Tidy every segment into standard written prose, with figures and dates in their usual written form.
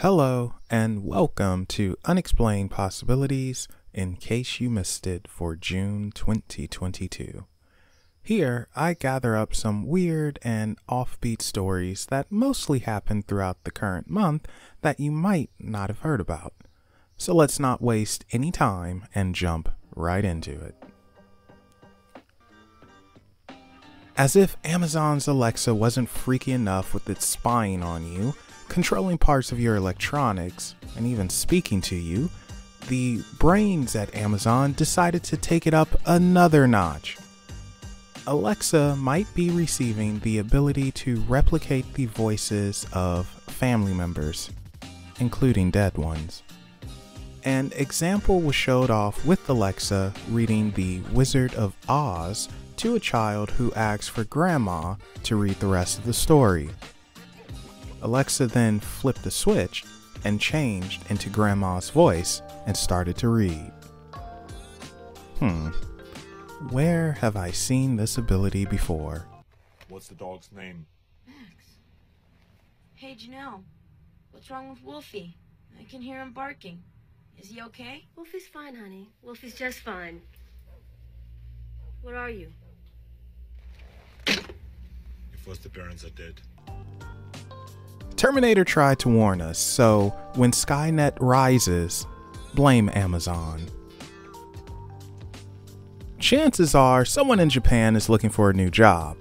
Hello and welcome to Unexplained Possibilities in case you missed it for June 2022. Here, I gather up some weird and offbeat stories that mostly happened throughout the current month that you might not have heard about. So let's not waste any time and jump right into it. As if Amazon's Alexa wasn't freaky enough with its spying on you, controlling parts of your electronics, and even speaking to you, the brains at Amazon decided to take it up another notch. Alexa might be receiving the ability to replicate the voices of family members, including dead ones. An example was showed off with Alexa reading The Wizard of Oz to a child who asked for Grandma to read the rest of the story. Alexa then flipped a switch and changed into Grandma's voice and started to read. Where have I seen this ability before? What's the dog's name? Max. Hey, Janelle. What's wrong with Wolfie? I can hear him barking. Is he okay? Wolfie's fine, honey. Wolfie's just fine. What are you? Your foster parents are dead. Terminator tried to warn us, so when Skynet rises, blame Amazon. Chances are someone in Japan is looking for a new job.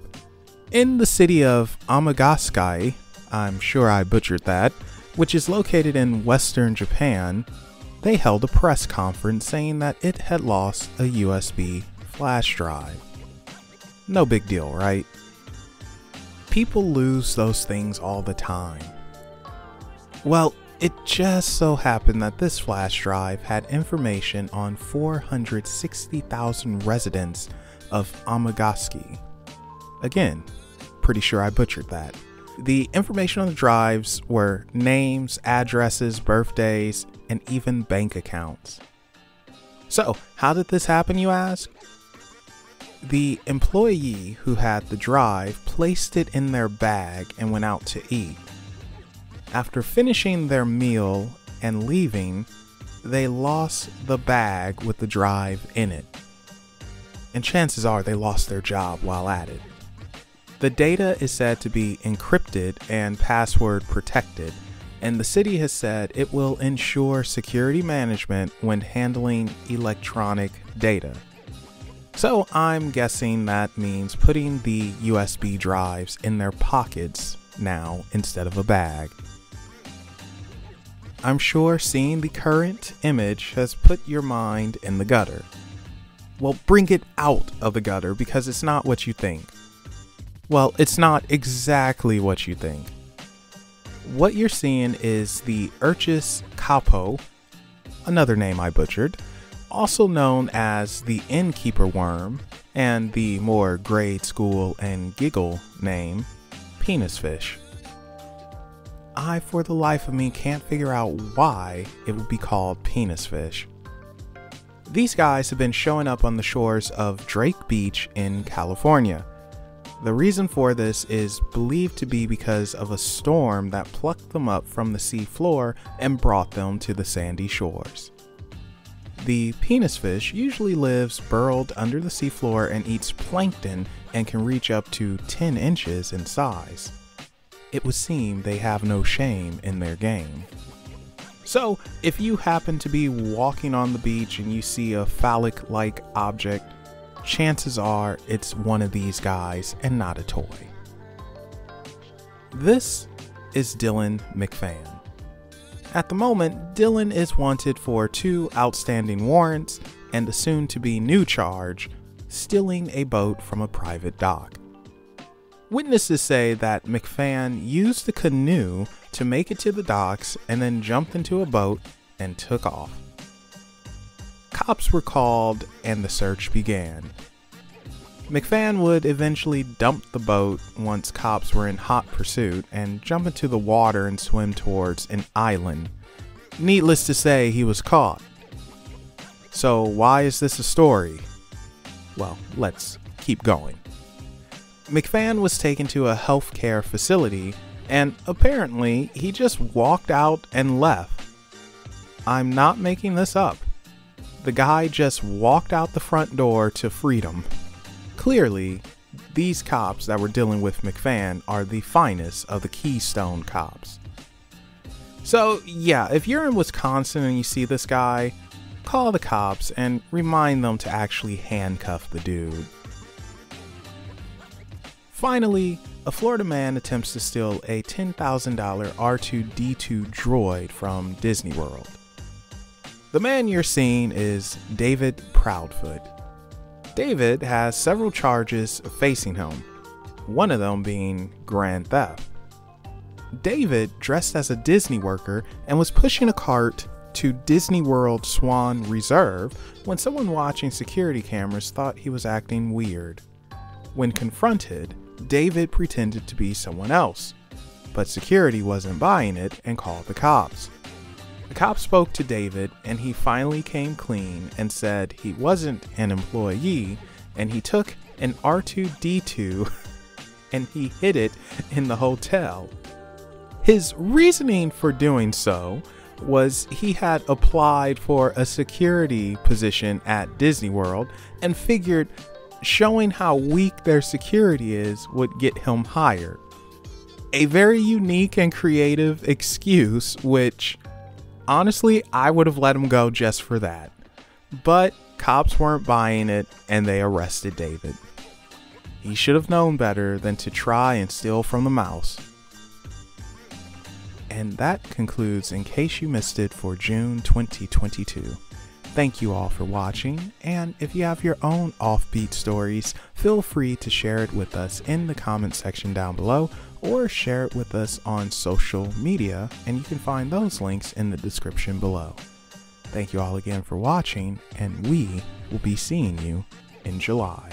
In the city of Amagaskai, I'm sure I butchered that, which is located in western Japan, they held a press conference saying that it had lost a USB flash drive. No big deal, right? People lose those things all the time. Well, it just so happened that this flash drive had information on 460,000 residents of Amagasaki. Again, pretty sure I butchered that. The information on the drives were names, addresses, birthdays, and even bank accounts. So, how did this happen, you ask? The employee who had the drive placed it in their bag and went out to eat. After finishing their meal and leaving, they lost the bag with the drive in it. And chances are they lost their job while at it. The data is said to be encrypted and password protected, and the city has said it will ensure security management when handling electronic data. So I'm guessing that means putting the USB drives in their pockets now instead of a bag. I'm sure seeing the current image has put your mind in the gutter. Well, bring it out of the gutter because it's not what you think. Well, it's not exactly what you think. What you're seeing is the Urchis capo, another name I butchered, also known as the innkeeper worm, and the more grade school and giggle name, penis fish. I, for the life of me, can't figure out why it would be called penis fish. These guys have been showing up on the shores of Drake Beach in California. The reason for this is believed to be because of a storm that plucked them up from the sea floor and brought them to the sandy shores. The penis fish usually lives burrowed under the seafloor and eats plankton and can reach up to 10 inches in size. It would seem they have no shame in their game. So, if you happen to be walking on the beach and you see a phallic-like object, chances are it's one of these guys and not a toy. This is Dylan McFan. At the moment, Dylan is wanted for 2 outstanding warrants and a soon-to-be new charge, stealing a boat from a private dock. Witnesses say that McFan used the canoe to make it to the docks and then jumped into a boat and took off. Cops were called and the search began. McFan would eventually dump the boat once cops were in hot pursuit and jump into the water and swim towards an island. Needless to say, he was caught. So why is this a story? Well, let's keep going. McFan was taken to a healthcare facility and apparently he just walked out and left. I'm not making this up. The guy just walked out the front door to freedom. Clearly, these cops that were dealing with McFan are the finest of the Keystone cops. So yeah, if you're in Wisconsin and you see this guy, call the cops and remind them to actually handcuff the dude. Finally, a Florida man attempts to steal a $10,000 R2-D2 droid from Disney World. The man you're seeing is David Proudfoot. David has several charges facing him, one of them being grand theft. David dressed as a Disney worker and was pushing a cart to Disney World Swan Reserve when someone watching security cameras thought he was acting weird. When confronted, David pretended to be someone else, but security wasn't buying it and called the cops. The cops spoke to David and he finally came clean and said he wasn't an employee and he took an R2-D2 and he hid it in the hotel. His reasoning for doing so was he had applied for a security position at Disney World and figured showing how weak their security is would get him hired. A very unique and creative excuse, which honestly I would have let him go just for that. But cops weren't buying it and they arrested David. He should have known better than to try and steal from the mouse. And that concludes In Case You Missed It for June 2022. Thank you all for watching, and if you have your own offbeat stories, feel free to share it with us in the comment section down below, or share it with us on social media, and you can find those links in the description below. Thank you all again for watching, and we will be seeing you in July.